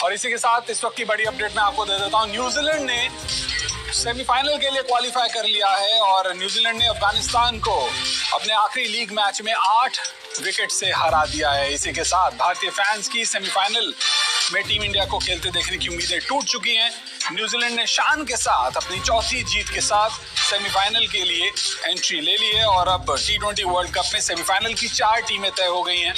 और इसी के साथ इस वक्त की बड़ी अपडेट मैं आपको दे देता हूं। न्यूजीलैंड ने सेमीफाइनल के लिए क्वालिफाई कर लिया है और न्यूजीलैंड ने अफगानिस्तान को अपने आखिरी लीग मैच में 8 विकेट से हरा दिया है। इसी के साथ भारतीय फैंस की सेमीफाइनल में टीम इंडिया को खेलते देखने की उम्मीदें टूट चुकी हैं। न्यूजीलैंड ने शान के साथ अपनी चौथी जीत के साथ सेमीफाइनल के लिए एंट्री ले ली है और अब T20 वर्ल्ड कप में सेमीफाइनल की 4 टीमें तय हो गई हैं।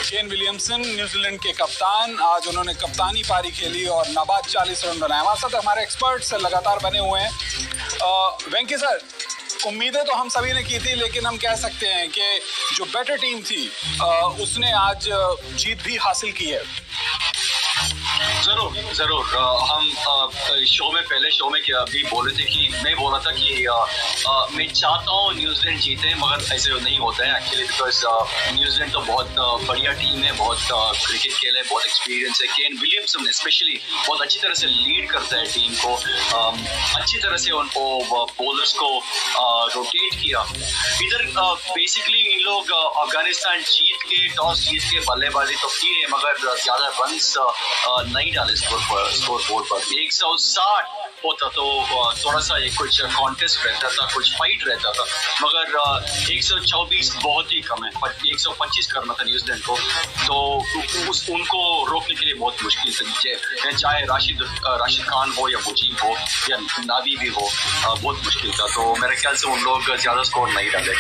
केन विलियमसन न्यूजीलैंड के कप्तान, आज उन्होंने कप्तानी पारी खेली और नाबाद 40 रन बनाए। हमारे साथ हमारे एक्सपर्ट्स लगातार बने हुए हैं। वेंकी सर, उम्मीदें तो हम सभी ने की थी, लेकिन हम कह सकते हैं कि जो बेटर टीम थी उसने आज जीत भी हासिल की है। जरूर हम पहले शो में भी बोले थे कि मैं बोला था कि मैं चाहता हूँ न्यूजीलैंड जीते, मगर ऐसे नहीं होता है एक्चुअली, बिकॉज न्यूजीलैंड तो बहुत बढ़िया टीम है, बहुत क्रिकेट खेल है, बहुत एक्सपीरियंस है। केन विलियमसन स्पेशली बहुत अच्छी तरह से लीड करता है टीम को, अच्छी तरह से उनको बॉलर्स को रोटेट किया। इधर बेसिकली इन लोग अफगानिस्तान टॉस जीत के बल्लेबाजी तो की है, मगर ज्यादा रन्स नहीं डाले स्कोर बोर्ड पर। 160 होता तो थोड़ा सा एक कुछ कॉन्टेस्ट रहता था, कुछ फाइट रहता था, मगर 124 बहुत ही कम है। 125 करना था न्यूजीलैंड को, तो उनको रोकने के लिए बहुत मुश्किल थी। चाहे राशिद खान हो या मुजीब हो या नादी भी हो, बहुत मुश्किल था। तो मेरे ख्याल से उन लोग ज्यादा स्कोर नहीं डाले।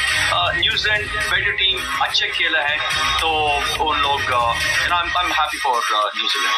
न्यूजीलैंड बेटर टीम, अच्छे खेला है, तो उन लोग I am happy for New Zealand.